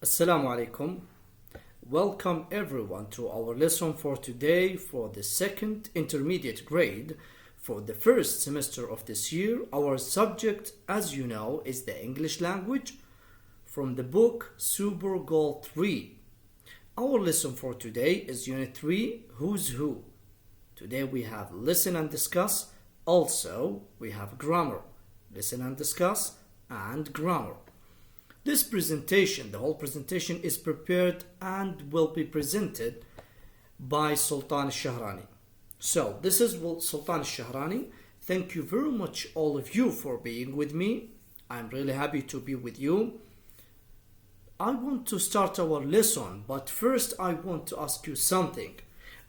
Assalamu alaikum. Welcome everyone to our lesson for today for the second intermediate grade for the first semester of this year. Our subject, as you know, is the English language from the book Super Goal 3. Our lesson for today is Unit 3, Who's Who. Today we have listen and discuss. Also, we have grammar. Listen and discuss and grammar. This presentation, the whole presentation is prepared and will be presented by Sultan Shahrani. So, this is Sultan Shahrani. Thank you very much all of you for being with me. I'm really happy to be with you. I want to start our lesson, but first I want to ask you something.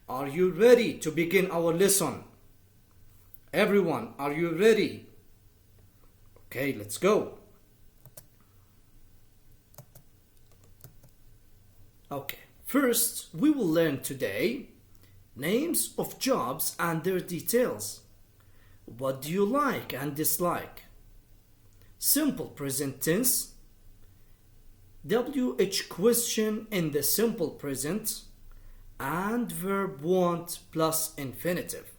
Are you ready to begin our lesson? Everyone, are you ready? Okay, let's go. Okay, first we will learn today names of jobs and their details. What do you like and dislike? Simple present tense, WH question in the simple present, and verb want plus infinitive.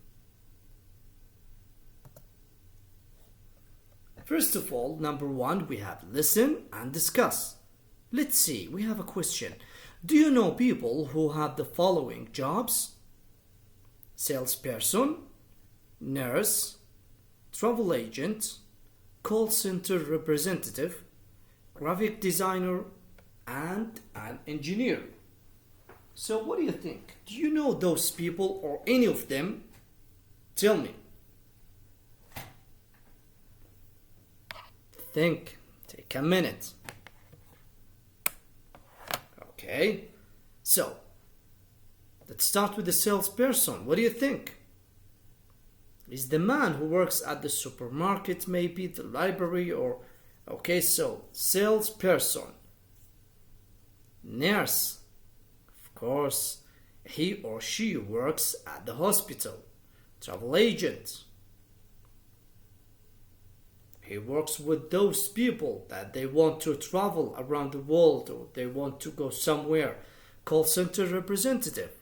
First of all, number one, we have listen and discuss. Let's see, we have a question. Do you know people who have the following jobs? Salesperson, nurse, travel agent, call center representative, graphic designer, and an engineer. So what do you think? Do you know those people or any of them? Tell me. Think. Take a minute. Okay, so let's start with the salesperson. What do you think? Is the man who works at the supermarket, maybe the library, or okay, so salesperson. Nurse, of course, he or she works at the hospital. Travel agent, he works with those people that they want to travel around the world or they want to go somewhere. Call center representative,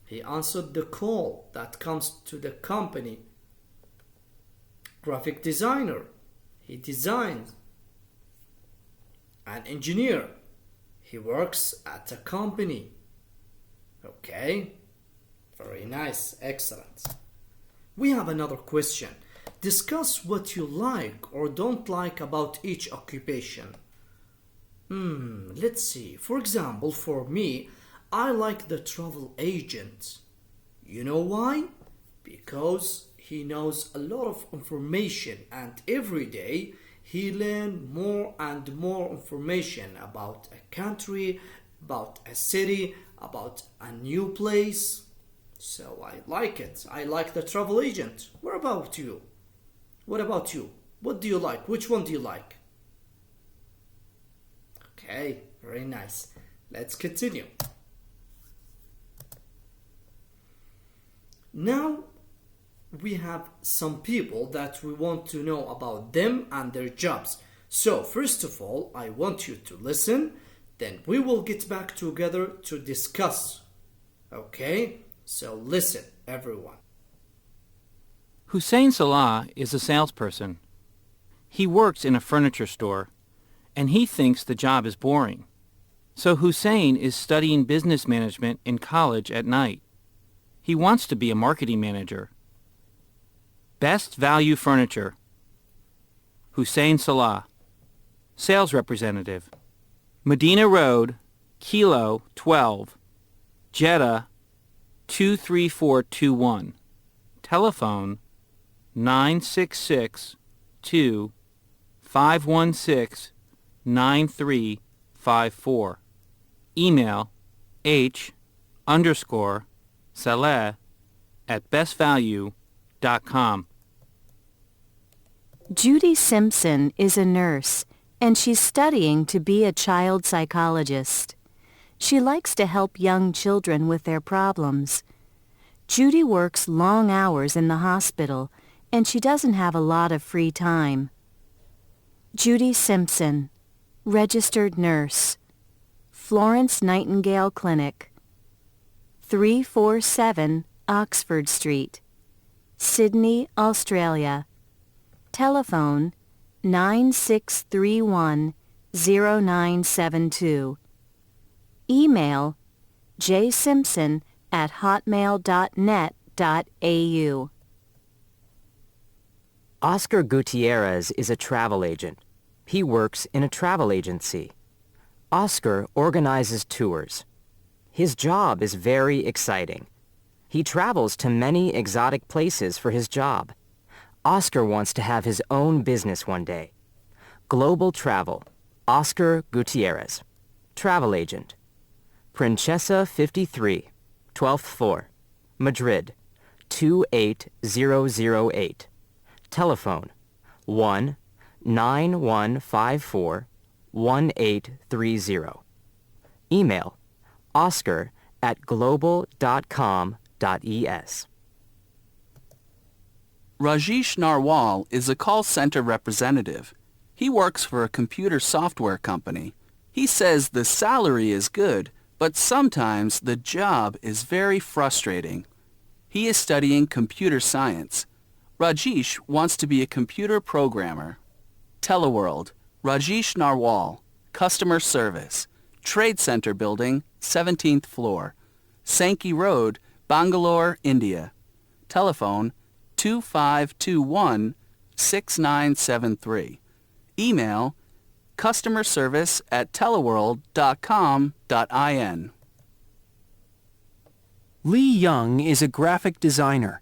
he answered the call that comes to the company. Graphic designer, he designs. An engineer, he works at a company. Okay, very nice, excellent. We have another question. Discuss what you like or don't like about each occupation. Let's see. For example, for me, I like the travel agent. You know why? Because he knows a lot of information and every day he learns more and more information about a country, about a city, about a new place. So I like it. I like the travel agent. What about you? What about you? What do you like? Which one do you like? Okay, very nice. Let's continue. Now we have some people that we want to know about them and their jobs. So first of all, I want you to listen. Then we will get back together to discuss. Okay? So listen, everyone. Hussein Salah is a salesperson. He works in a furniture store, and he thinks the job is boring. So Hussein is studying business management in college at night. He wants to be a marketing manager. Best value furniture. Hussein Salah, sales representative. Medina Road, Kilo 12, Jeddah 23421. Telephone 966-516-9354. Email h_saleh@bestvalue.com. Judy Simpson is a nurse, and she's studying to be a child psychologist. She likes to help young children with their problems. Judy works long hours in the hospital, and she doesn't have a lot of free time. Judy Simpson, registered nurse. Florence Nightingale Clinic, 347 Oxford Street, Sydney, Australia. Telephone 9631-0972. Email jsimpson@hotmail.net.au. Oscar Gutierrez is a travel agent. He works in a travel agency. Oscar organizes tours. His job is very exciting. He travels to many exotic places for his job. Oscar wants to have his own business one day. Global Travel, Oscar Gutierrez. Travel agent. Princesa 53, 12th floor, Madrid, 28008. Telephone 1-9154-1830. Email oscar@global.com.es. Rajesh Narwal is a call center representative. He works for a computer software company. He says the salary is good, but sometimes the job is very frustrating. He is studying computer science. Rajesh wants to be a computer programmer. Teleworld, Rajesh Narwal, Customer Service, Trade Center Building, 17th floor, Sankey Road, Bangalore, India. Telephone 2521-6973. Email customerservice@teleworld.com.in. Lee Young is a graphic designer.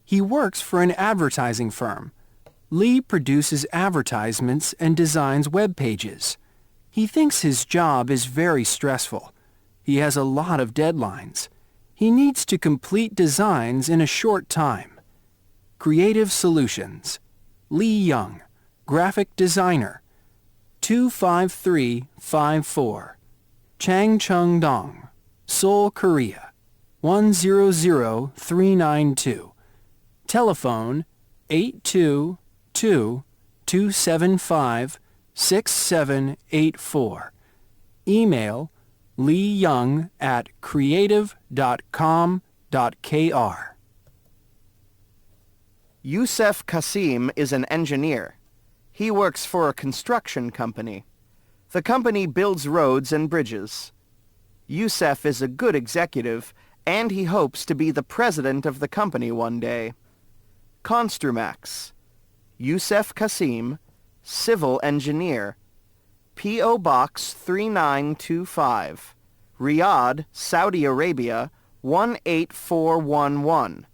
He works for an advertising firm. Lee produces advertisements and designs web pages. He thinks his job is very stressful. He has a lot of deadlines. He needs to complete designs in a short time. Creative Solutions. Lee Young, graphic designer. 25354. Changcheong-dong, Seoul, Korea. 100392. Telephone 822-275-6784. Email leeyoung@creative.com.kr. Youssef Kasim is an engineer. He works for a construction company. The company builds roads and bridges. Youssef is a good executive, and he hopes to be the president of the company one day. Construmax. Youssef Kasim, civil engineer. P.O. Box 3925, Riyadh, Saudi Arabia 18411.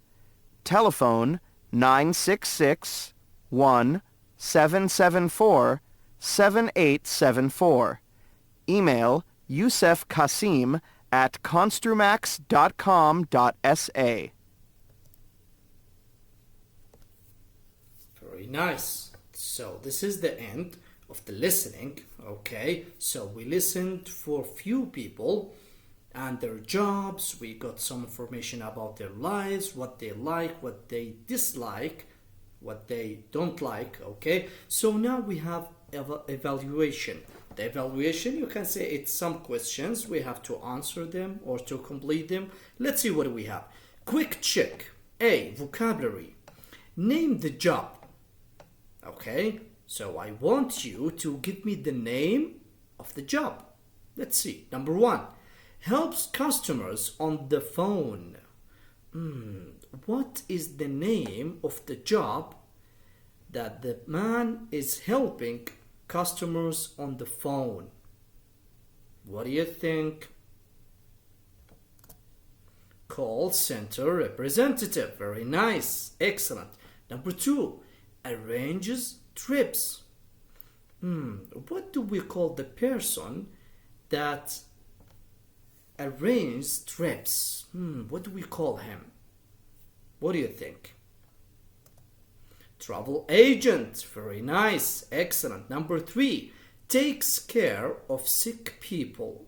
Telephone 966-1-774-7874. Email youssefkasim@construmax.com.sa. Very nice. So this is the end of the listening. Okay, so we listened for few people and their jobs. We got some information about their lives, what they like, what they dislike, what they don't like. Okay, so now we have evaluation. The evaluation, you can say it's some questions. We have to answer them or to complete them. Let's see what we have. Quick check. A, vocabulary. Name the job. Okay, so I want you to give me the name of the job. Let's see. Number 1, helps customers on the phone. What is the name of the job that the man is helping customers on the phone? What do you think? Call center representative. Very nice. Excellent. Number 2, arranges trips. What do we call the person that arranges trips? What do we call him? What do you think? Travel agent. Very nice. Excellent. Number 3, takes care of sick people.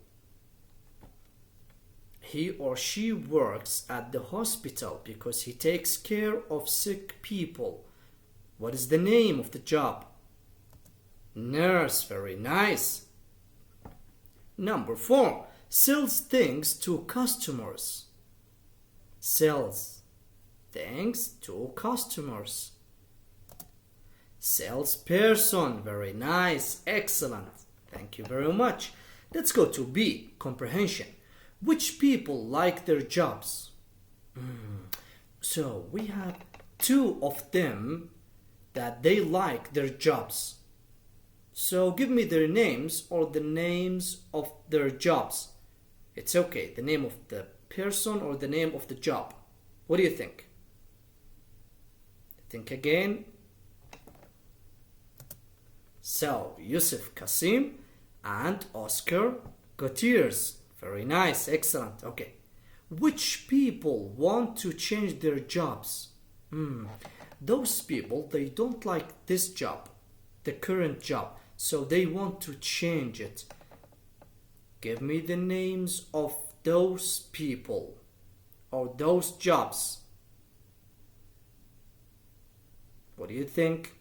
He or she works at the hospital because he takes care of sick people. What is the name of the job? Nurse. Very nice. Number 4, sells things to customers. Sells things to customers. Salesperson. Very nice. Excellent. Thank you very much. Let's go to B, comprehension. Which people like their jobs? So we have two of them that they like their jobs. So give me their names or the names of their jobs. It's okay, the name of the person or the name of the job. What do you think? Think again. So, Yusuf Kasim and Oscar Gutierrez. Very nice, excellent. Okay. Which people want to change their jobs? Those people, they don't like this job, the current job, so they want to change it. Give me the names of those people or those jobs. What do you think?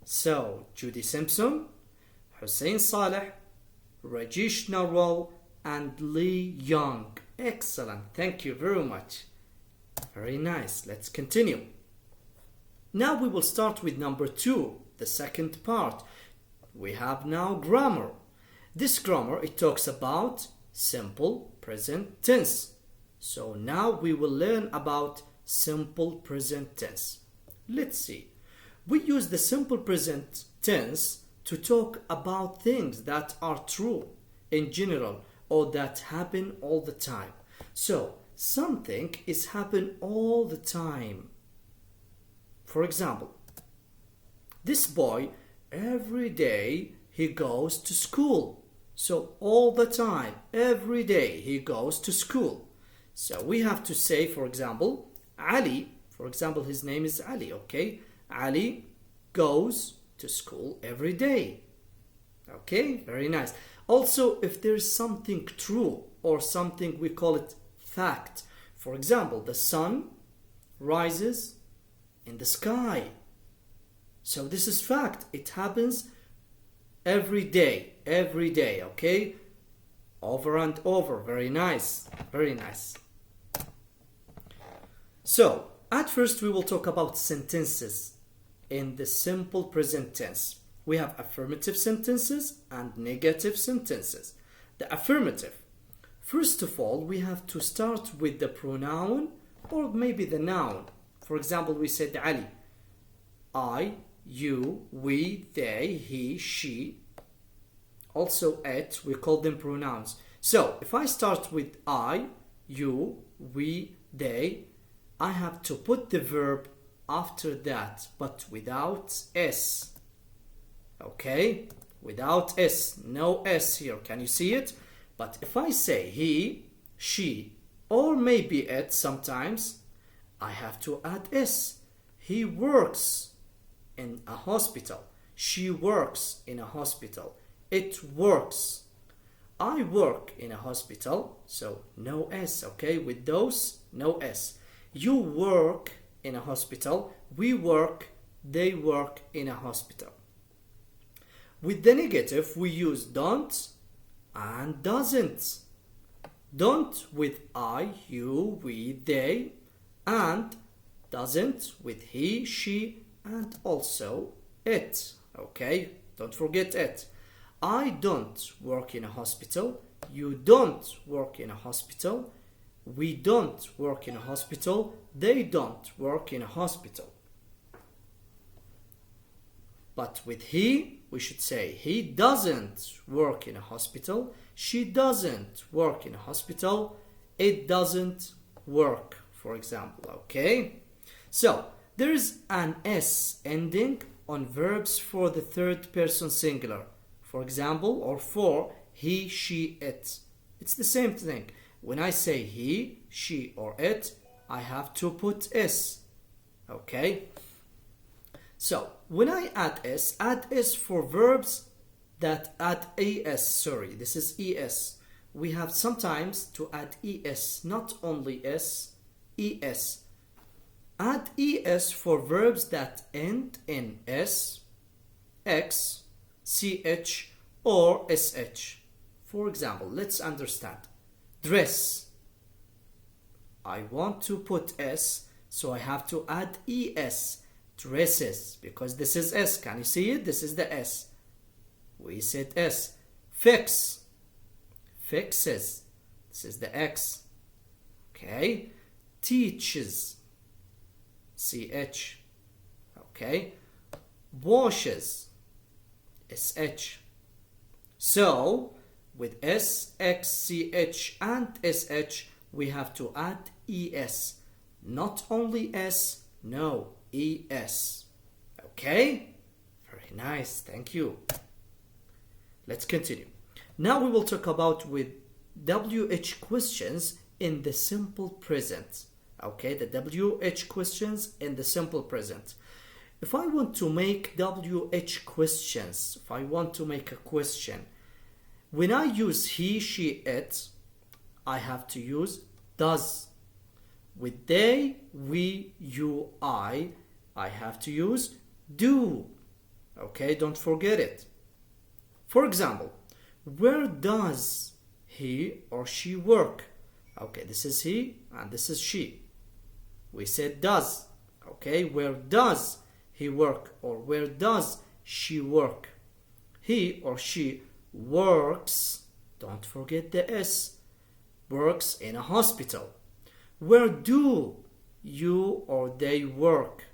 So, Judy Simpson, Hussein Saleh, Rajesh Narwal, and Lee Young. Excellent. Thank you very much. Very nice. Let's continue. Now we will start with number 2, the second part. We have now grammar. This grammar, it talks about simple present tense. So now we will learn about simple present tense. Let's see. We use the simple present tense to talk about things that are true in general or that happen all the time. So something is happening all the time. For example, this boy, every day he goes to school. So all the time, every day he goes to school. So we have to say, for example, Ali, for example, his name is Ali, okay? Ali goes to school every day. Okay, very nice. Also, if there's something true or something, we call it fact. For example, the sun rises in the sky. So this is fact. It happens every day, okay? Over and over. Very nice, very nice. So, at first we will talk about sentences in the simple present tense. We have affirmative sentences and negative sentences. The affirmative. First of all, we have to start with the pronoun or maybe the noun. For example, we said Ali. I, you, we, they, he, she. Also it, we call them pronouns. So, if I start with I, you, we, they, I have to put the verb after that, but without S. Okay? Without S. No S here. Can you see it? But if I say he, she, or maybe it sometimes, I have to add S. He works in a hospital. She works in a hospital. It works. I work in a hospital. So no S, okay? With those, no S. You work in a hospital. We work, they work in a hospital. With the negative, we use don't and doesn't. Don't with I, you, we, they, and doesn't with he, she, and also it. Okay, don't forget it. I don't work in a hospital. You don't work in a hospital. We don't work in a hospital. They don't work in a hospital. But with he, we should say he doesn't work in a hospital. She doesn't work in a hospital. It doesn't work, for example. Okay? So, there is an S ending on verbs for the third person singular. For example, or for he, she, it. It's the same thing. When I say he, she, or it, I have to put S. Okay? So, when I add S for verbs that add ES. Sorry, this is ES. We have sometimes to add ES, not only S, ES. Add ES for verbs that end in S, X, CH, or sh. For example, let's understand. Dress. I want to put s, so I have to add es. Dresses, because this is s. Can you see it? This is the s. We said s. Fix. Fixes. This is the x. Okay. Teaches. ch. Okay. Washes. sh. So, with s, x, ch, and sh, we have to add es. Not only s, no, es. Okay? Very nice, thank you. Let's continue. Now we will talk about with WH questions in the simple present. Okay, the WH questions in the simple present. If I want to make WH questions, if I want to make a question, when I use he, she, it, I have to use does. With they, we, you, I have to use do. Okay, don't forget it. For example, where does he or she work? Okay, this is he and this is she. We said does. Okay, where does he work or where does she work? He or she works, don't forget the s, works in a hospital. Where do you or they work?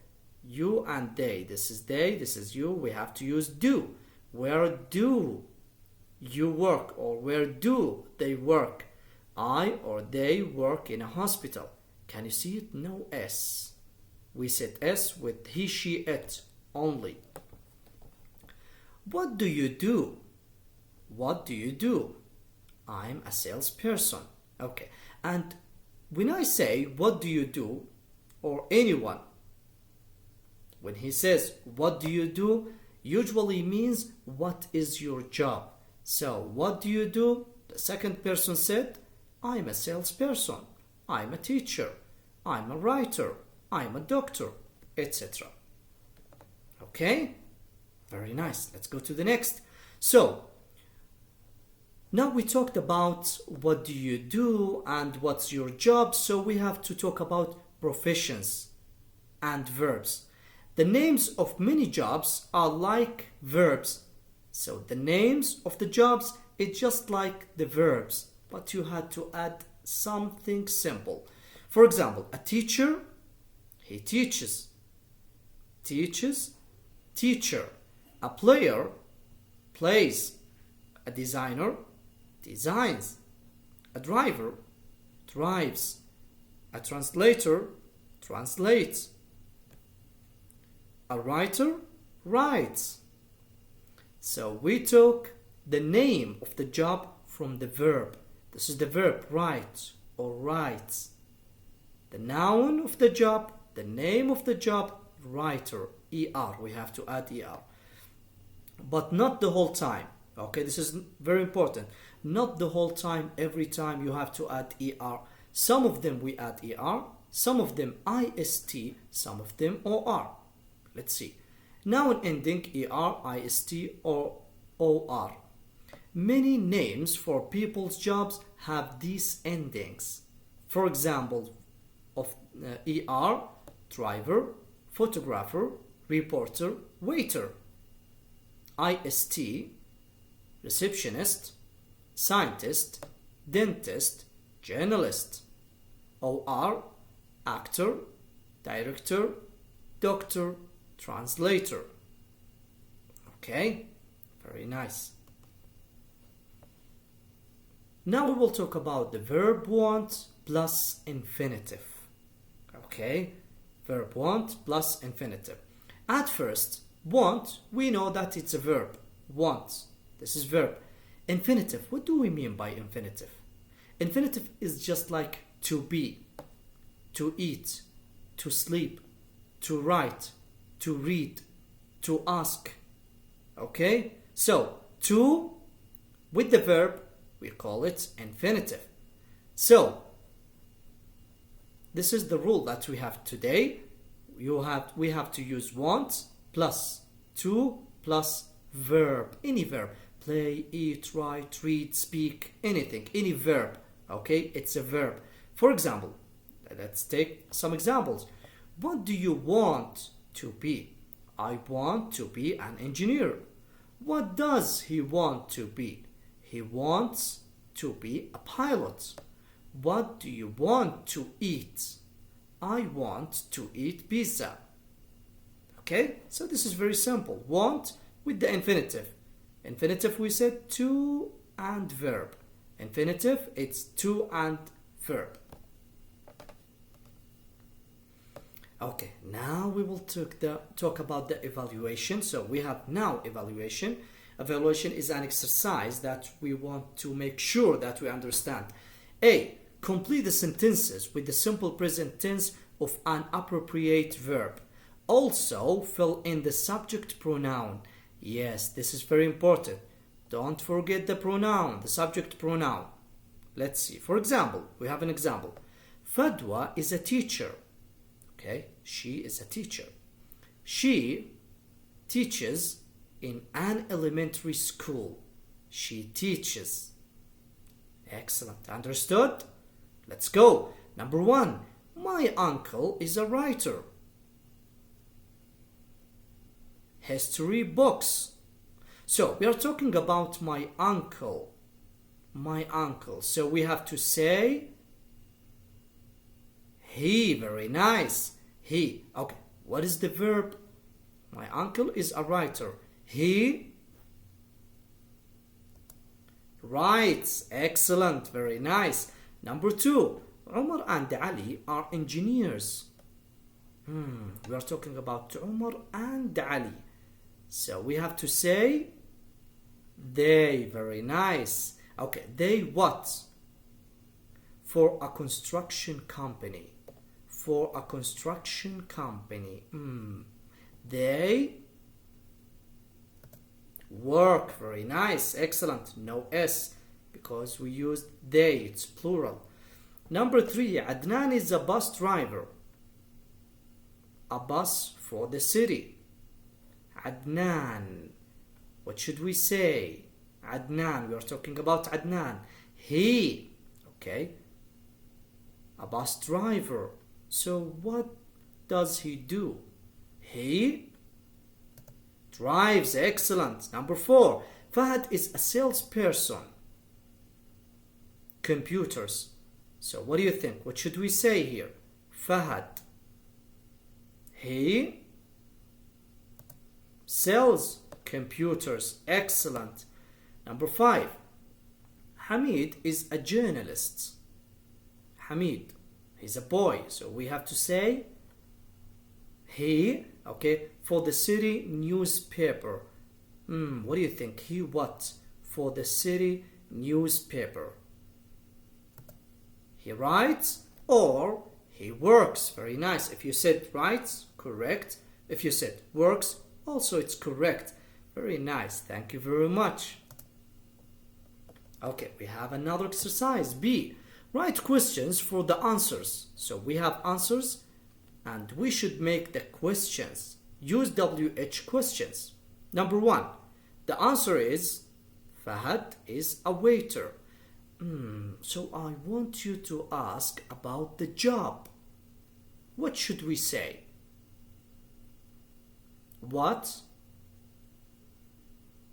You and they. This is they, this is you. We have to use do. Where do you work or where do they work? I or they work in a hospital. Can you see it? No s. We said s with he, she, it only. What do you do? What do you do? I'm a salesperson. Okay. And when I say what do you do, or anyone, when he says what do you do, usually means what is your job. So what do you do? The second person said, I'm a salesperson, I'm a teacher, I'm a writer, I'm a doctor, etc. Okay? Very nice. Let's go to the next. So, now we talked about what do you do and what's your job, so we have to talk about professions and verbs. The names of many jobs are like verbs. So the names of the jobs is just like the verbs, but you had to add something simple. For example, a teacher, he teaches. Teaches, teacher. A player, plays. A designer, designs. A driver, drives. A translator, translates. A writer, writes. So we took the name of the job from the verb. This is the verb, write or writes. The noun of the job, the name of the job, writer, er. We have to add er. But not the whole time. Okay, this is very important. Not the whole time, every time you have to add er. Some of them we add er, some of them ist, some of them or. Let's see. Noun ending er, ist, or or. Many names for people's jobs have these endings. For example, of er, driver, photographer, reporter, waiter. Ist, receptionist, scientist, dentist, journalist. Or, actor, director, doctor, translator. Okay, very nice. Now we will talk about the verb want plus infinitive. Okay, verb want plus infinitive. At first, want, we know that it's a verb. Want, this is verb. Infinitive, what do we mean by infinitive? Infinitive is just like to be, to eat, to sleep, to write, to read, to ask. Okay? So, to, with the verb, we call it infinitive. So, this is the rule that we have today. We have to use want plus to plus verb, any verb. play, eat, write, read, speak, anything, any verb. Okay, it's a verb. For example, let's take some examples. What do you want to be? I want to be an engineer. What does he want to be? He wants to be a pilot. What do you want to eat? I want to eat pizza. Okay, so this is very simple. Want with the infinitive. Infinitive, we said to and verb. Infinitive, it's to and verb. Okay, now we will talk about the evaluation. So we have now evaluation. Evaluation is an exercise that we want to make sure that we understand. A. Complete the sentences with the simple present tense of an appropriate verb. Also, fill in the subject pronoun. Yes, this is very important. Don't forget the pronoun, the subject pronoun. Let's see. For example, we have an example. Fadwa is a teacher. Okay, she is a teacher. She teaches in an elementary school. She teaches. Excellent. Understood? Let's go. Number 1. My uncle is a writer. History books. So we are talking about my uncle. My uncle. So we have to say he. Very nice. He. Okay. What is the verb? My uncle is a writer. He writes. Excellent. Very nice. Number 2. Umar and Ali are engineers. We are talking about Umar and Ali. So we have to say they. Very nice. Okay. They what? For a construction company. For a construction company. They work. Very nice. Excellent. No S because we used they. It's plural. Number 3. Adnan is a bus driver. A bus for the city. Adnan. What should we say? Adnan. We are talking about Adnan. He. Okay. A bus driver. So what does he do? He drives. Excellent. Number 4. Fahad is a salesperson. Computers. So what do you think? What should we say here? Fahad. He sells computers. Excellent. Number 5. Hamid is a journalist. Hamid. He's a boy. So we have to say he, okay, for the city newspaper. What do you think? He what? For the city newspaper. He writes or he works. Very nice. If you said writes, correct. If you said works, also it's correct. Very nice. Thank you very much. Okay, we have another exercise. B. Write questions for the answers. So we have answers and we should make the questions. Use WH questions. Number 1. The answer is Fahad is a waiter. So I want you to ask about the job. What should we say? What?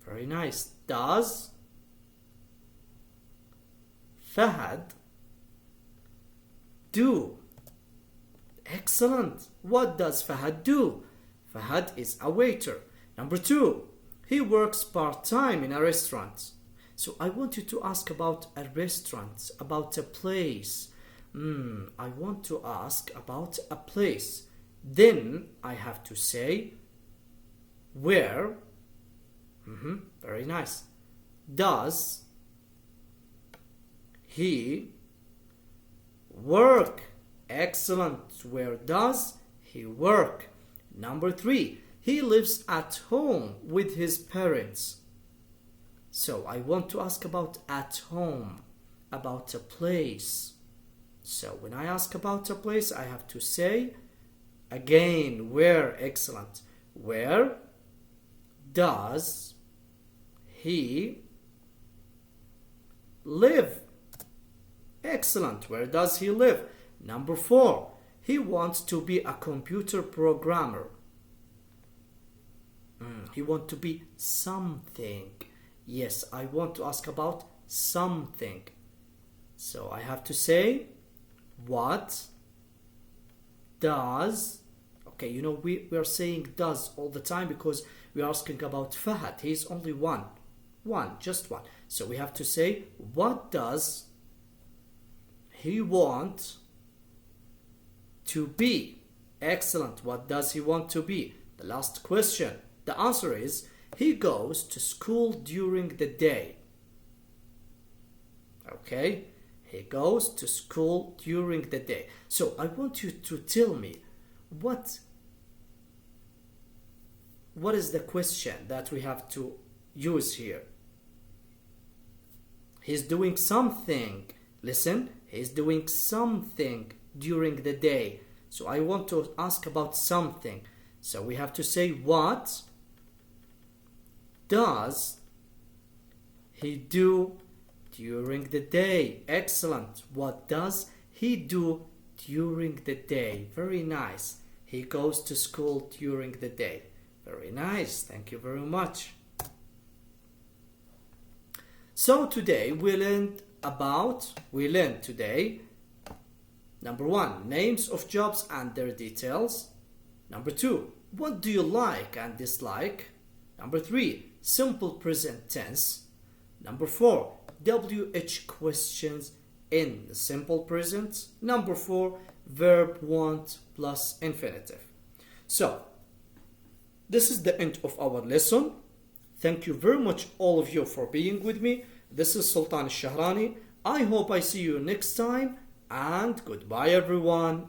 Very nice. Does Fahad do? Excellent. What does Fahad do? Fahad is a waiter. Number 2. He works part-time in a restaurant. So I want you to ask about a restaurant, about a place. I want to ask about a place. Then I have to say where. Very nice. Does he work? Excellent. Where does he work? Number 3. He lives at home with his parents. So I want to ask about at home, about a place. So when I ask about a place, I have to say again where. Excellent. Where does he live? Excellent. Where does he live? Number 4. He wants to be a computer programmer. He wants to be something. Yes, I want to ask about something. So I have to say, what does... Okay, you know, we are saying does all the time because we are asking about Fahad. He's only one. Just one. So we have to say, what does he want to be? Excellent. What does he want to be? The last question. The answer is, he goes to school during the day. Okay? He goes to school during the day. So I want you to tell me what is the question that we have to use here? He's doing something. Listen, he's doing something during the day. So I want to ask about something. So we have to say, what does he do during the day? Excellent. What does he do during the day? Very nice. He goes to school during the day. Very nice. Thank you very much. So today we learned today, number 1, names of jobs and their details. Number 2, what do you like and dislike? Number 3, simple present tense. Number 4, WH questions in the simple present. Number 4, verb want plus infinitive. So, this is the end of our lesson. Thank you very much all of you for being with me. This is Sultan Al-Shahrani. I hope I see you next time and goodbye everyone.